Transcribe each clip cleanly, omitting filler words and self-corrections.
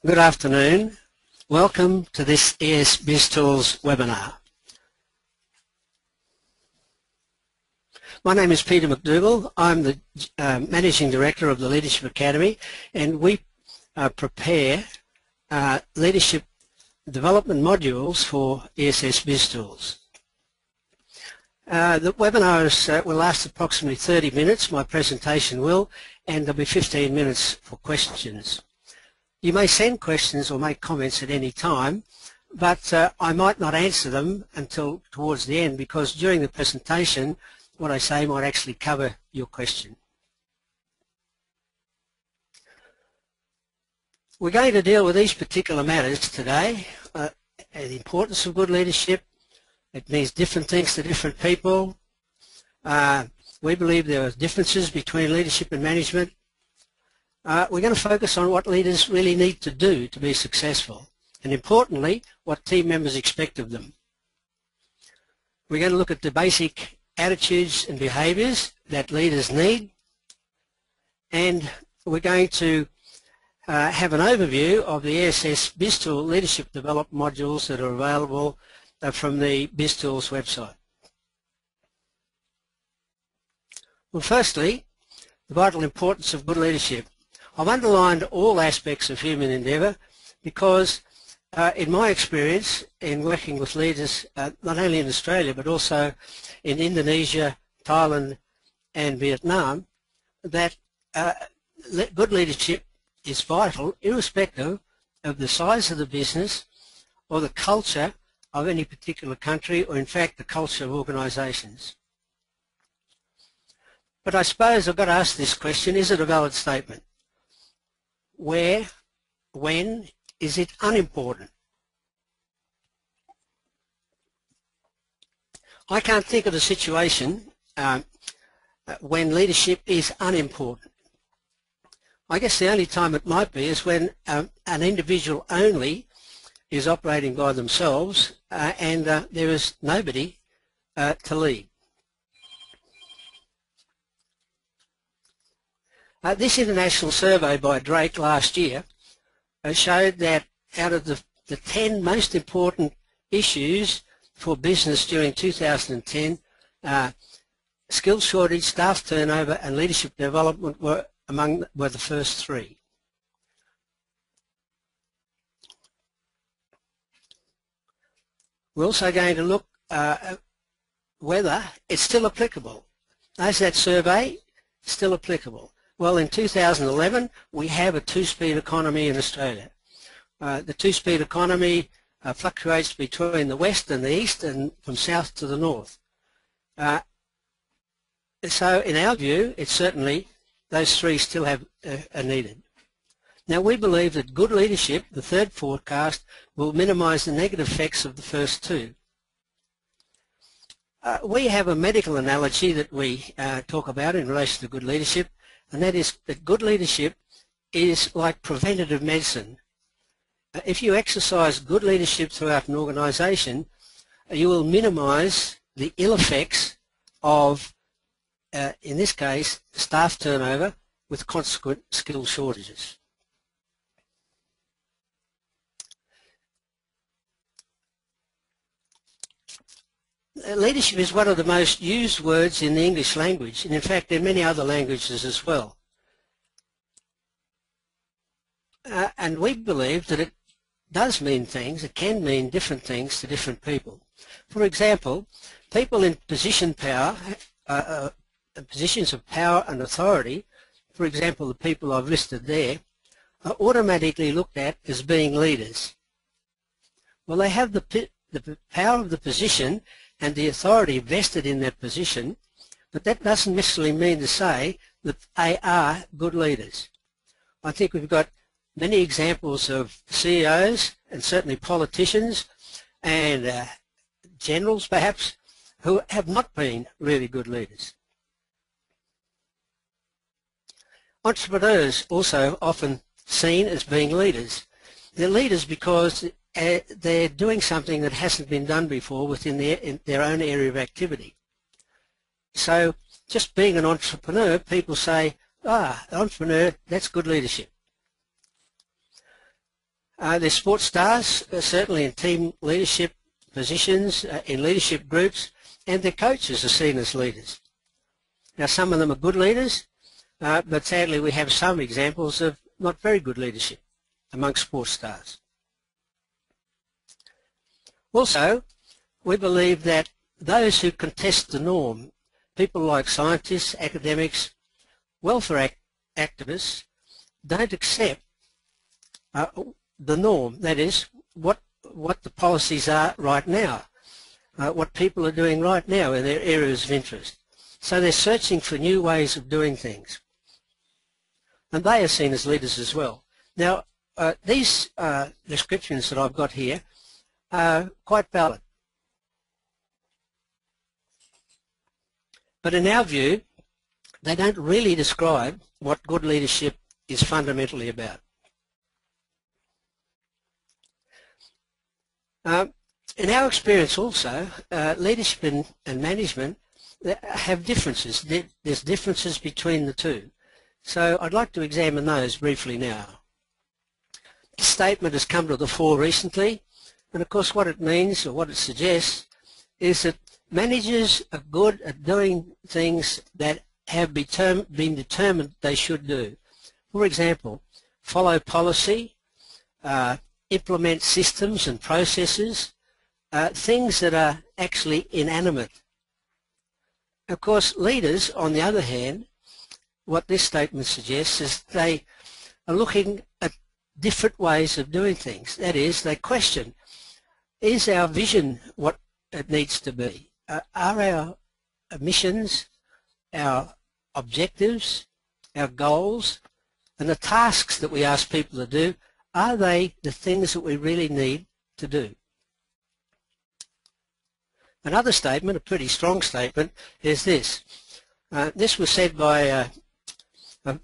Good afternoon. Welcome to this BIZTOOLS webinar. My name is Peter McDougall. I'm the Managing Director of the Leadership Academy, and we prepare leadership development modules for ESS BIZTOOLS. The webinars will last approximately 30 minutes, my presentation will, and there'll be 15 minutes for questions. You may send questions or make comments at any time, but I might not answer them until towards the end, because during the presentation what I say might actually cover your question. We're going to deal with these particular matters today. The importance of good leadership. It means different things to different people. We believe there are differences between leadership and management. We're going to focus on what leaders really need to do to be successful, and importantly, what team members expect of them. We're going to look at the basic attitudes and behaviours that leaders need, and we're going to have an overview of the ESS BIZTOOL Leadership Development modules that are available from the BIZTOOLS website. Well, firstly, the vital importance of good leadership. I've underlined all aspects of human endeavour because in my experience in working with leaders not only in Australia but also in Indonesia, Thailand and Vietnam, that good leadership is vital irrespective of the size of the business or the culture of any particular country, or in fact the culture of organisations. But I suppose I've got to ask this question: is it a valid statement? Where, when, is it unimportant? I can't think of a situation when leadership is unimportant. I guess the only time it might be is when an individual only is operating by themselves and there is nobody to lead. This international survey by Drake last year showed that out of the 10 most important issues for business during 2010, skills shortage, staff turnover and leadership development were the first three. We're also going to look at whether it's still applicable. Is that survey still applicable? Well, in 2011, we have a two-speed economy in Australia. The two-speed economy fluctuates between the west and the east and from south to the north. So in our view, it's certainly those three still are needed. Now, we believe that good leadership, the third forecast, will minimise the negative effects of the first two. We have a medical analogy that we talk about in relation to good leadership, and that is that good leadership is like preventative medicine. If you exercise good leadership throughout an organisation, you will minimise the ill effects of, in this case, staff turnover with consequent skill shortages. Leadership is one of the most used words in the English language, and in fact in many other languages as well. And we believe that it does mean things, it can mean different things to different people. For example, people in positions of power and authority, for example the people I've listed there, are automatically looked at as being leaders. Well, they have the power of the position and the authority vested in that position, but that doesn't necessarily mean to say that they are good leaders. I think we've got many examples of CEOs and certainly politicians and generals perhaps who have not been really good leaders. Entrepreneurs also often seen as being leaders. They're leaders because they're doing something that hasn't been done before within their own area of activity. So just being an entrepreneur, people say, entrepreneur, that's good leadership. There's sports stars, certainly in team leadership positions, in leadership groups, and their coaches are seen as leaders. Now, some of them are good leaders, but sadly we have some examples of not very good leadership amongst sports stars. Also, we believe that those who contest the norm, people like scientists, academics, welfare activists, don't accept the norm, that is, what the policies are right now, what people are doing right now in their areas of interest. So they're searching for new ways of doing things. And they are seen as leaders as well. Now, these descriptions that I've got here are quite valid. But in our view, they don't really describe what good leadership is fundamentally about. In our experience also, leadership and management have differences. There's differences between the two. So I'd like to examine those briefly now. This statement has come to the fore recently, and of course what it means, or what it suggests, is that managers are good at doing things that have been determined they should do. For example, follow policy, implement systems and processes, things that are actually inanimate. Of course, leaders, on the other hand, what this statement suggests is they are looking at different ways of doing things. That is, they question, is our vision what it needs to be? Are our missions, our objectives, our goals, and the tasks that we ask people to do, are they the things that we really need to do? Another statement, a pretty strong statement, is this. This was said by a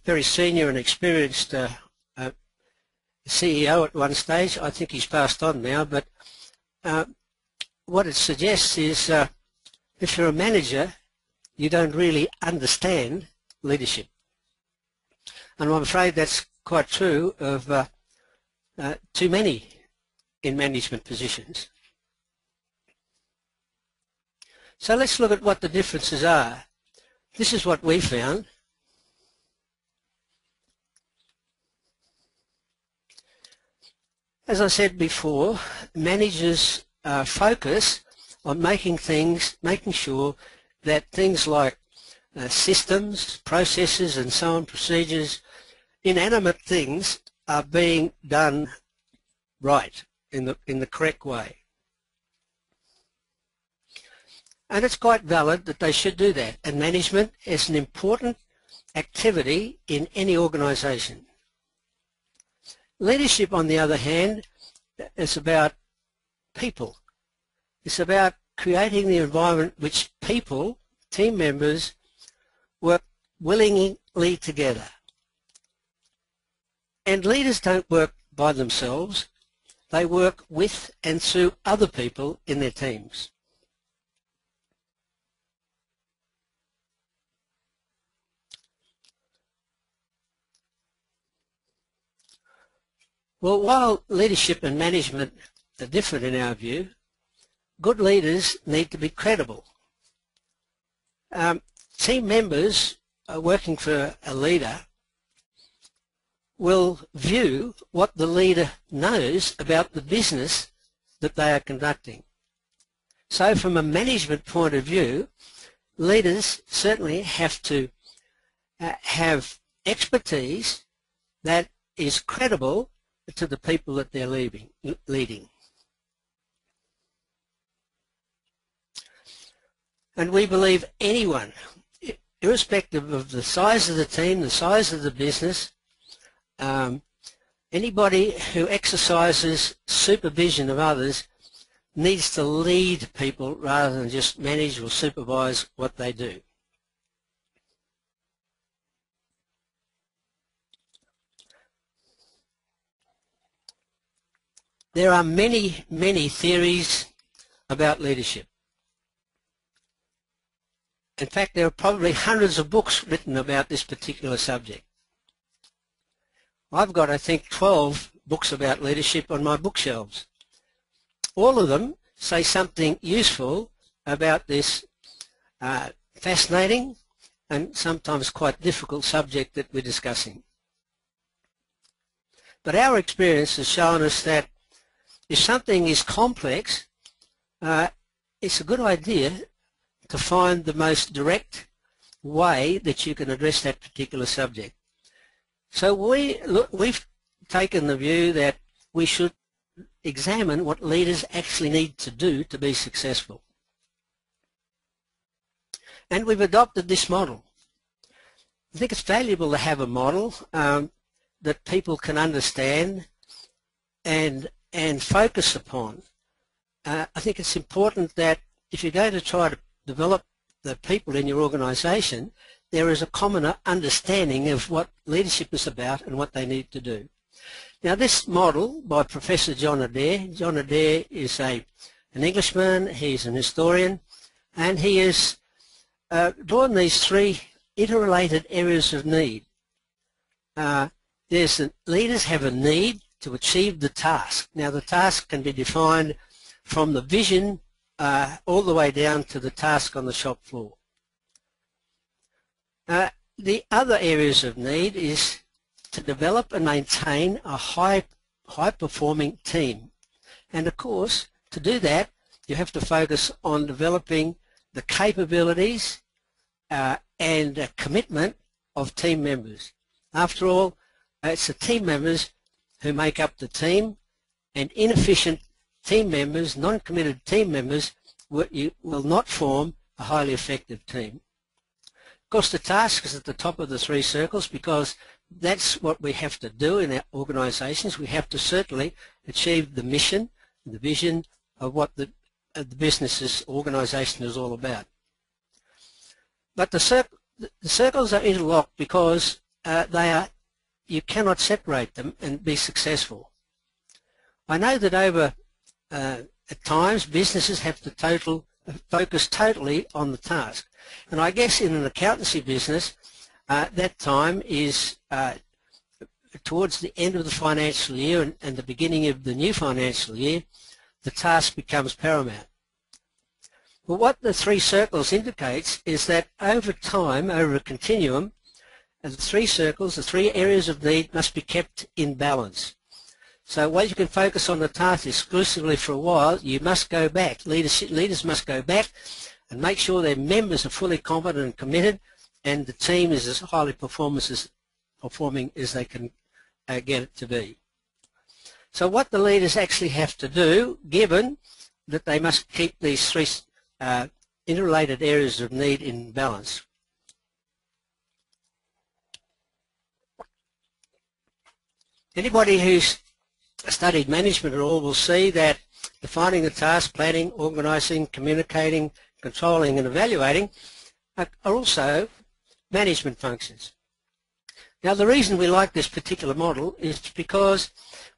very senior and experienced CEO at one stage. I think he's passed on now, but what it suggests is if you're a manager, you don't really understand leadership. And I'm afraid that's quite true of too many in management positions. So let's look at what the differences are. This is what we found. As I said before, managers focus on making sure that things like systems, processes and so on, procedures, inanimate things are being done right in the correct way. And it's quite valid that they should do that. And management is an important activity in any organisation. Leadership, on the other hand, is about people. It's about creating the environment which people, team members, work willingly together. And leaders don't work by themselves. They work with and through other people in their teams. Well, while leadership and management are different in our view, good leaders need to be credible. Team members working for a leader will view what the leader knows about the business that they are conducting. So from a management point of view, leaders certainly have to have expertise that is credible to the people that they're leading. And we believe anyone, irrespective of the size of the team, the size of the business, anybody who exercises supervision of others needs to lead people rather than just manage or supervise what they do. There are many, many theories about leadership. In fact, there are probably hundreds of books written about this particular subject. I've got, I think, 12 books about leadership on my bookshelves. All of them say something useful about this fascinating and sometimes quite difficult subject that we're discussing. But our experience has shown us that if something is complex, it's a good idea to find the most direct way that you can address that particular subject. So we've taken the view that we should examine what leaders actually need to do to be successful. And we've adopted this model. I think it's valuable to have a model that people can understand and focus upon. I think it's important that if you're going to try to develop the people in your organisation, there is a common understanding of what leadership is about and what they need to do. Now, this model by Professor John Adair. John Adair is an Englishman, he's an historian, and he has drawn these three interrelated areas of need. Leaders have a need to achieve the task. Now, the task can be defined from the vision all the way down to the task on the shop floor. The other areas of need is to develop and maintain a high-performing team. And of course, to do that, you have to focus on developing the capabilities and commitment of team members. After all, it's the team members who make up the team, and inefficient team members, non-committed team members, will not form a highly effective team. Of course, the task is at the top of the three circles because that's what we have to do in our organisations. We have to certainly achieve the mission, the vision of what the business's organisation is all about. But the circles are interlocked because you cannot separate them and be successful. I know that at times businesses have to focus totally on the task. And I guess in an accountancy business, that time is towards the end of the financial year and the beginning of the new financial year, the task becomes paramount. But what the three circles indicates is that over time, over a continuum, the three circles, the three areas of need must be kept in balance. So while you can focus on the task exclusively for a while, you must go back. Leaders must go back and make sure their members are fully competent and committed, and the team is as highly performing as they can get it to be. So what the leaders actually have to do, given that they must keep these three interrelated areas of need in balance. Anybody who's studied management at all will see that defining the task, planning, organising, communicating, controlling and evaluating are also management functions. Now, the reason we like this particular model is because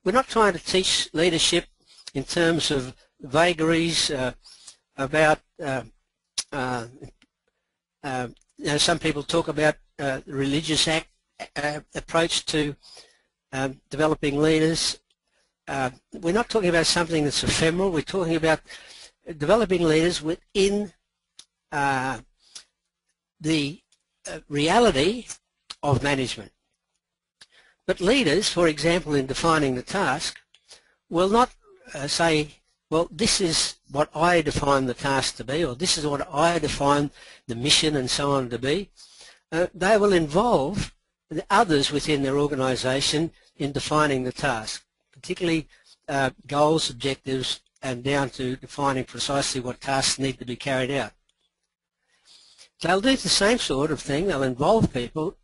we're not trying to teach leadership in terms of vagaries about some people talk about the religious approach to developing leaders. We're not talking about something that's ephemeral. We're talking about developing leaders within the reality of management. But leaders, for example, in defining the task, will not say, well, this is what I define the task to be, or this is what I define the mission and so on to be. They will involve the others within their organisation in defining the task, particularly goals, objectives, and down to defining precisely what tasks need to be carried out. They'll do the same sort of thing. They'll involve people,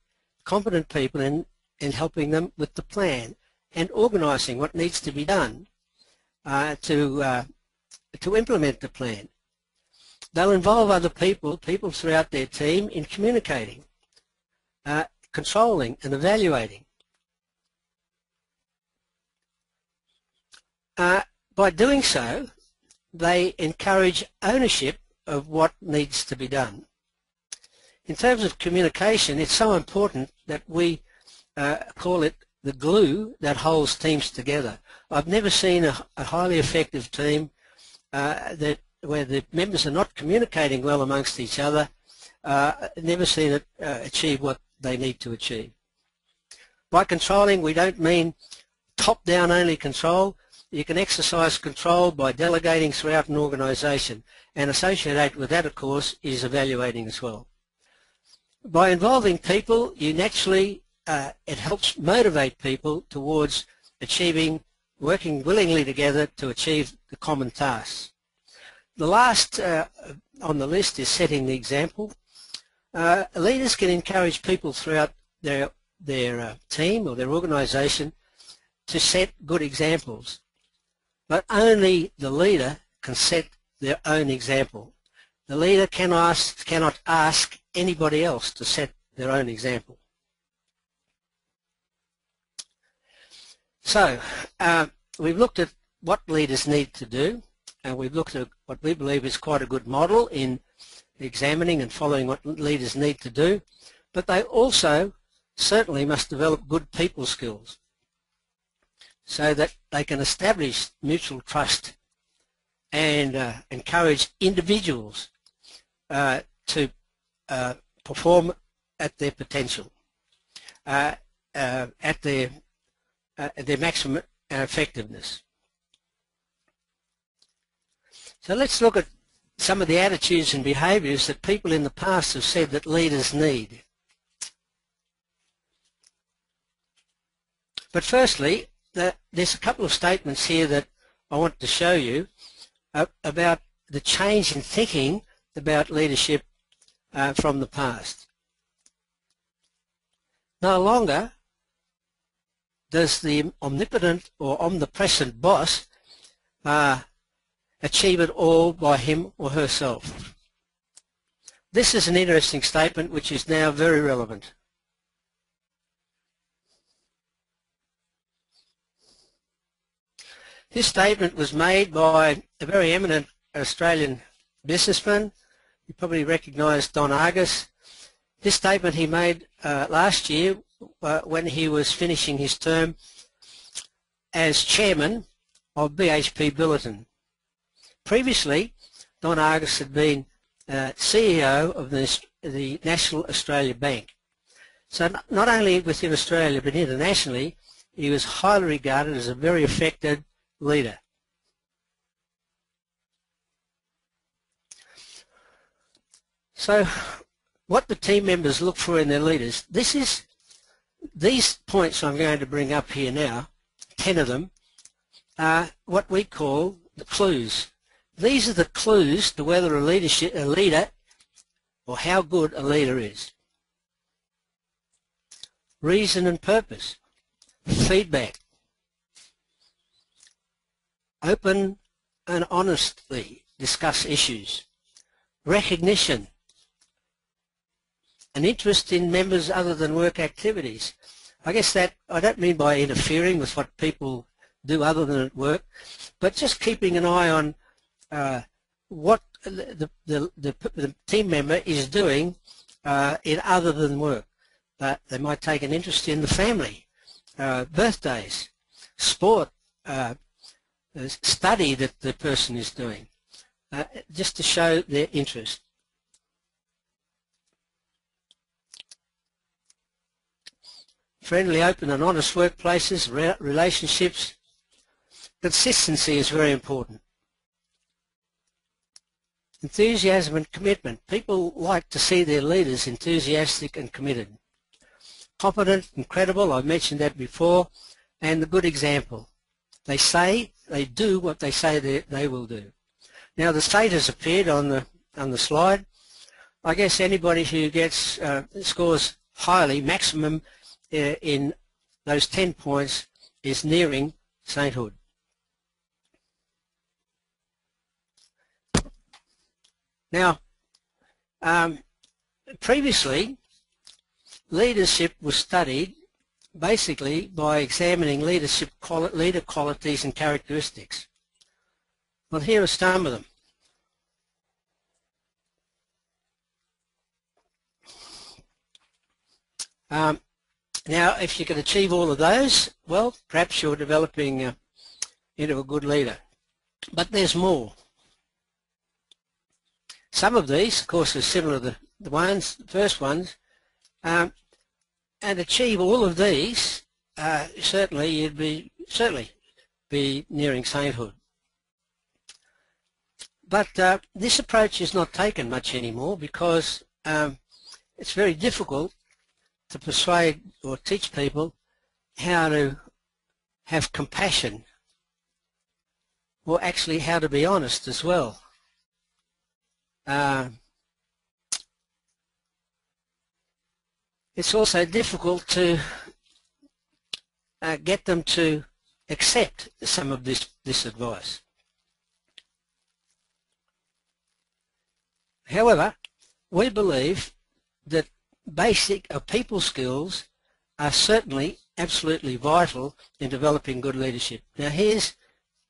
competent people, in helping them with the plan and organising what needs to be done to implement the plan. They'll involve other people throughout their team in communicating, controlling and evaluating. By doing so, they encourage ownership of what needs to be done. In terms of communication, it's so important that we call it the glue that holds teams together. I've never seen a highly effective team where the members are not communicating well amongst each other, never seen it achieve what they need to achieve. By controlling, we don't mean top-down only control. You can exercise control by delegating throughout an organisation, and associated with that, of course, is evaluating as well. By involving people, you naturally, it helps motivate people towards working willingly together to achieve the common tasks. The last on the list is setting the example. Leaders can encourage people throughout their team or their organisation to set good examples, but only the leader can set their own example. The leader cannot ask anybody else to set their own example. So we've looked at what leaders need to do, and we've looked at what we believe is quite a good model in examining and following what leaders need to do, but they also certainly must develop good people skills so that they can establish mutual trust and encourage individuals to perform at their potential, at their maximum effectiveness. So let's look at some of the attitudes and behaviours that people in the past have said that leaders need. But firstly, there's a couple of statements here that I want to show you about the change in thinking about leadership from the past. No longer does the omnipotent or omnipresent boss achieve it all by him or herself. This is an interesting statement which is now very relevant. This statement was made by a very eminent Australian businessman. You probably recognise Don Argus. This statement he made last year when he was finishing his term as chairman of BHP Billiton. Previously, Don Argus had been CEO of the National Australia Bank. So not only within Australia but internationally, he was highly regarded as a very effective leader. So what the team members look for in their leaders, these points I'm going to bring up here now, 10 of them, are what we call the clues. These are the clues to whether a leader or how good a leader is. Reason and purpose, feedback, open and honestly discuss issues, recognition, an interest in members other than work activities. I guess that I don't mean by interfering with what people do other than at work, but just keeping an eye on what the team member is doing in other than work. They might take an interest in the family, birthdays, sport, study that the person is doing, just to show their interest. Friendly, open and honest workplaces, relationships. Consistency is very important. Enthusiasm and commitment. People like to see their leaders enthusiastic and committed. Competent and credible, I mentioned that before, and the good example. They do what they say they will do. Now the state has appeared on the slide. I guess anybody who gets scores highly, maximum in those 10 points, is nearing sainthood. Now, previously, leadership was studied basically by examining leader qualities and characteristics. Well, here are some of them. Now, if you can achieve all of those, well, perhaps you're developing into a good leader. But there's more. Some of these, of course, are similar to the first ones, and achieve all of these, certainly you'd be nearing sainthood. But this approach is not taken much anymore because it's very difficult to persuade or teach people how to have compassion, or actually how to be honest as well. It's also difficult to get them to accept some of this advice. However, we believe that basic people skills are certainly absolutely vital in developing good leadership. Now here's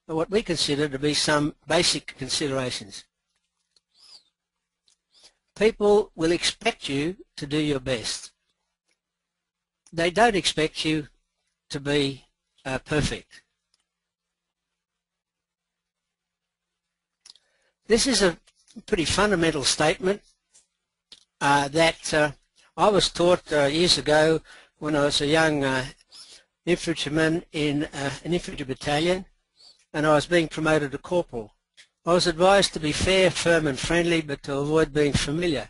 what we consider to be some basic considerations. People will expect you to do your best. They don't expect you to be perfect. This is a pretty fundamental statement that I was taught years ago when I was a young infantryman in an infantry battalion, and I was being promoted to corporal. I was advised to be fair, firm and friendly, but to avoid being familiar.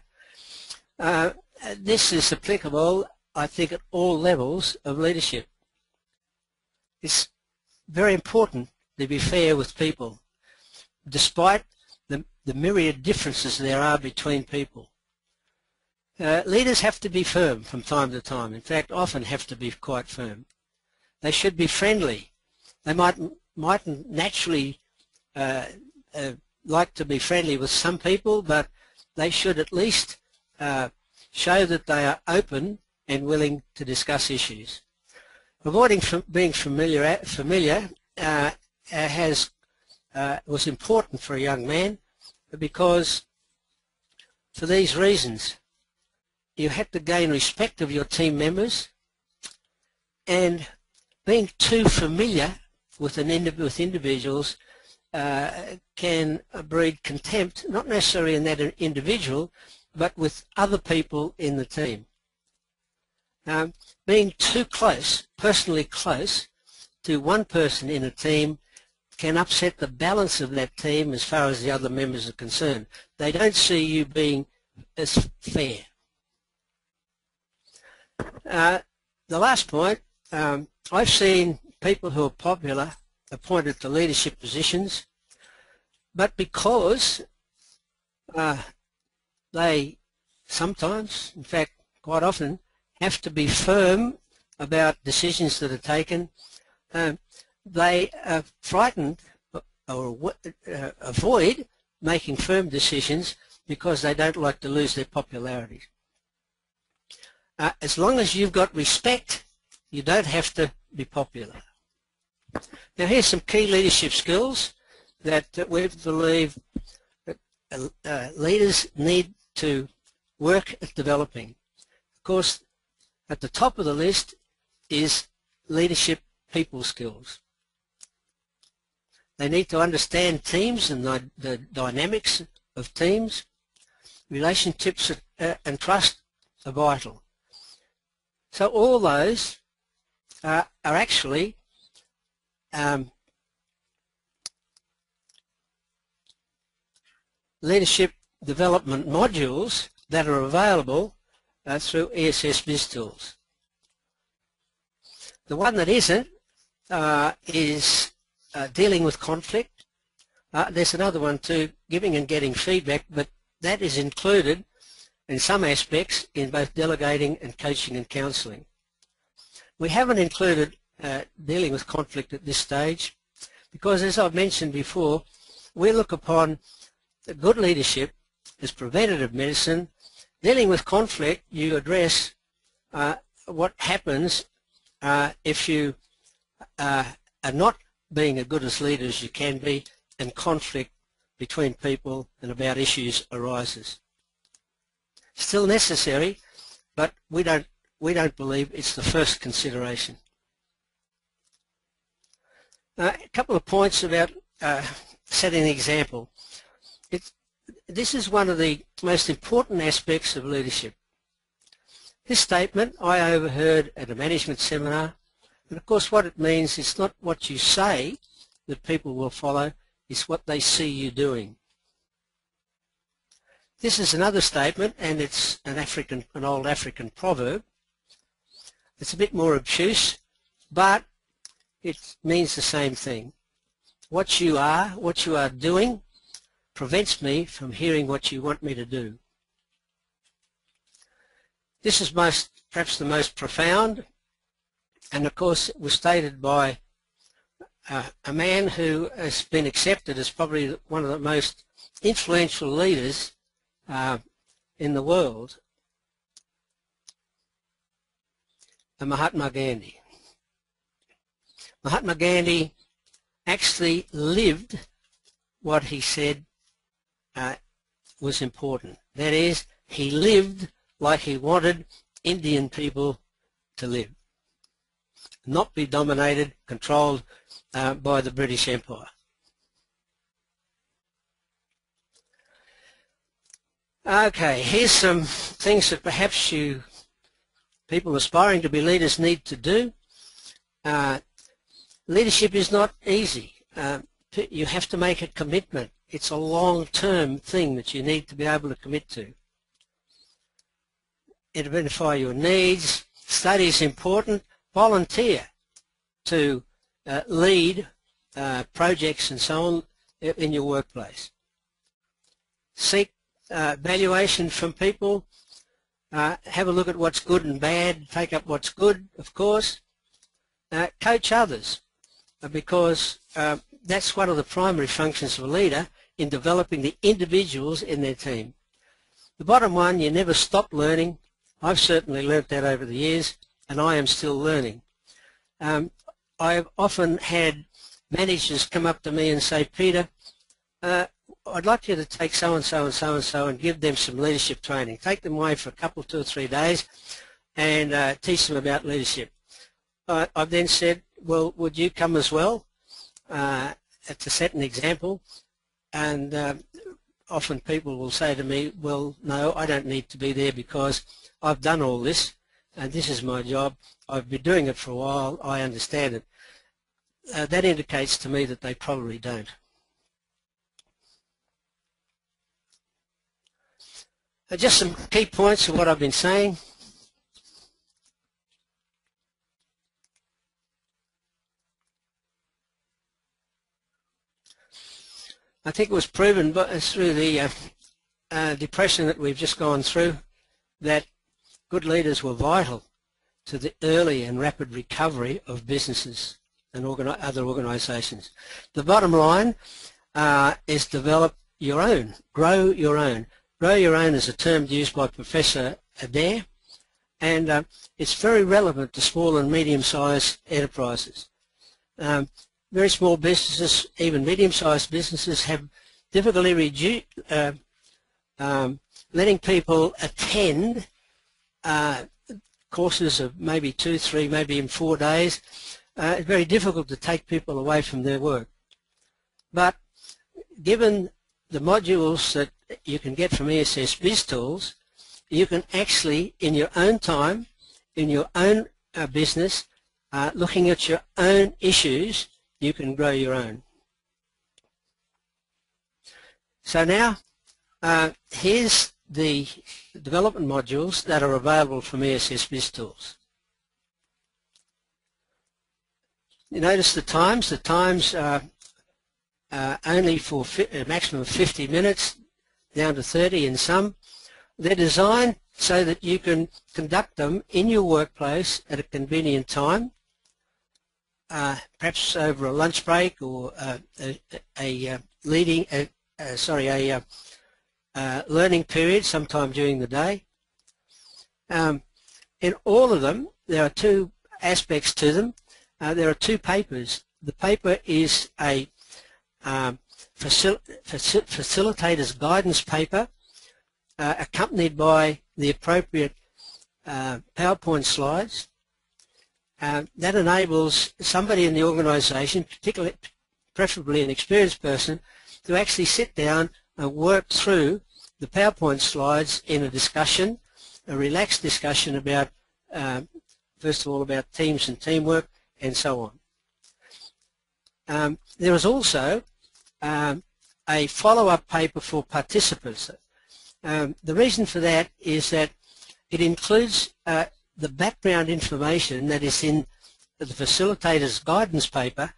This is applicable, I think, at all levels of leadership. It's very important to be fair with people, despite the myriad differences there are between people. Leaders have to be firm from time to time. In fact, often have to be quite firm. They should be friendly. They mightn't naturally like to be friendly with some people, but they should at least show that they are open and willing to discuss issues. Avoiding being familiar was important for a young man, because for these reasons you had to gain respect of your team members, and being too familiar with individuals can breed contempt, not necessarily in that individual, but with other people in the team. Being too close, personally close, to one person in a team can upset the balance of that team as far as the other members are concerned. They don't see you being as fair. The last point, I've seen people who are popular appointed to leadership positions, but because they sometimes, in fact quite often, have to be firm about decisions that are taken, they are frightened or avoid making firm decisions because they don't like to lose their popularity. As long as you've got respect, you don't have to be popular. Now here's some key leadership skills that we believe that leaders need to work at developing. Of course, at the top of the list is leadership people skills. They need to understand teams and the dynamics of teams. Relationships and trust are vital. So all those are actually leadership development modules that are available through ESS BIZTOOLS. The one that isn't is dealing with conflict. There's another one too, giving and getting feedback, but that is included in some aspects in both delegating and coaching and counselling. We haven't included dealing with conflict at this stage because, as I've mentioned before, we look upon good leadership as preventative medicine. Dealing with conflict, you address what happens if you are not being as good as leader as you can be, and conflict between people and about issues arises. Still necessary, but we don't we don't believe it's the first consideration. A couple of points about setting an example. This is one of the most important aspects of leadership. This statement I overheard at a management seminar, and of course what it means is not what you say that people will follow, it's what they see you doing. This is another statement, and it's an old African proverb. It's a bit more obtuse, but it means the same thing. What you are doing, prevents me from hearing what you want me to do. This is perhaps the most profound, and of course it was stated by a man who has been accepted as probably one of the most influential leaders in the world, Mahatma Gandhi. Mahatma Gandhi actually lived what he said was important. That is, he lived like he wanted Indian people to live, not be dominated, controlled by the British Empire. Okay, here's some things that perhaps people aspiring to be leaders need to do. Leadership is not easy. You have to make a commitment. It's a long-term thing that you need to be able to commit to. Identify your needs. Study is important. Volunteer to lead projects and so on in your workplace. Seek valuation from people. Have a look at what's good and bad. Take up what's good, of course. Coach others, because that's one of the primary functions of a leader in developing the individuals in their team. The bottom one, you never stop learning. I've certainly learnt that over the years, and I am still learning. I've often had managers come up to me and say, Peter, I'd like you to take so-and-so and so-and-so and give them some leadership training. Take them away for a couple, 2 or 3 days and teach them about leadership. I've then said, well, would you come as well to set an example? And often people will say to me, well, no, I don't need to be there because I've done all this and this is my job. I've been doing it for a while. I understand it. That indicates to me that they probably don't. Just some key points of what I've been saying. I think it was proven through the depression that we've just gone through that good leaders were vital to the early and rapid recovery of businesses and other organisations. The bottom line is develop your own, grow your own. Grow your own is a term used by Professor Adair, and it's very relevant to small and medium-sized enterprises. Very small businesses, even medium-sized businesses, have difficulty letting people attend courses of maybe 2, 3, maybe in 4 days. It's very difficult to take people away from their work. But given the modules that you can get from ESS BIZTOOLS, you can actually, in your own time, in your own business, looking at your own issues, you can grow your own. So now, here's the development modules that are available from ESS BIZTOOLS. You notice the times. The times are only for a maximum of 50 minutes, down to 30 in some. They're designed so that you can conduct them in your workplace at a convenient time, perhaps over a lunch break or a learning period sometime during the day. In all of them, there are 2 aspects to them. There are 2 papers. The paper is a facilitator's guidance paper accompanied by the appropriate PowerPoint slides. That enables somebody in the organisation, particularly, preferably an experienced person, to actually sit down and work through the PowerPoint slides in a discussion, a relaxed discussion about, first of all, about teams and teamwork and so on. There is also a follow-up paper for participants. The reason for that is that it includes the background information that is in the facilitator's guidance paper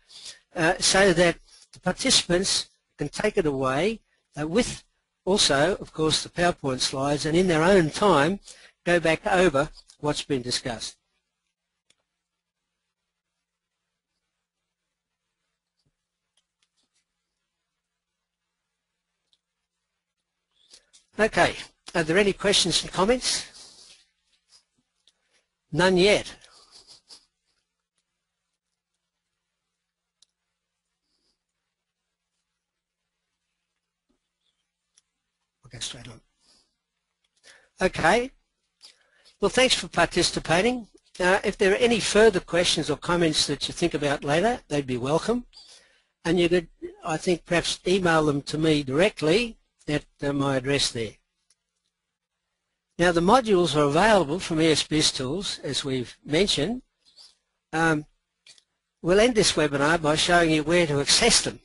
so that the participants can take it away with also, of course, the PowerPoint slides, and in their own time go back over what's been discussed. Okay, are there any questions and comments? None yet. We'll go straight on. Okay. Well, thanks for participating. If there are any further questions or comments that you think about later, they'd be welcome. And you could, I think, perhaps email them to me directly at my address there. Now, the modules are available from BIZTOOls, as we've mentioned. We'll end this webinar by showing you where to access them.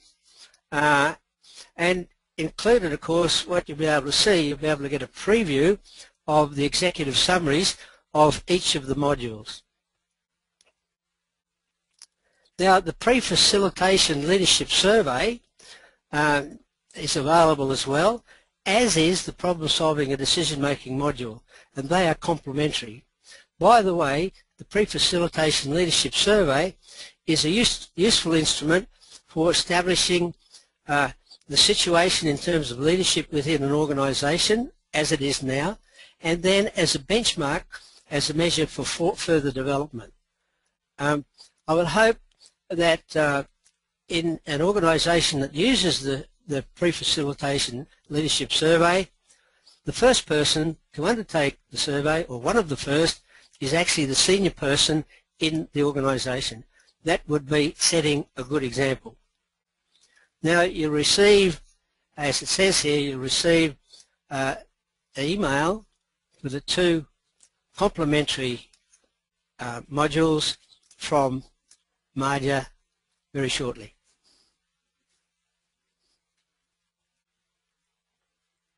And included, of course, what you'll be able to see, you'll be able to get a preview of the executive summaries of each of the modules. Now, the pre-facilitation leadership survey is available as well, as is the problem-solving and decision-making module, and they are complementary. By the way, the pre-facilitation leadership survey is a useful instrument for establishing the situation in terms of leadership within an organisation, as it is now, and then as a benchmark, as a measure for further development. I would hope that in an organisation that uses the pre-facilitation leadership survey, the first person to undertake the survey, or one of the first, is actually the senior person in the organisation. That would be setting a good example. Now, you receive, as it says here, you receive an email with the two complementary modules from Marja very shortly.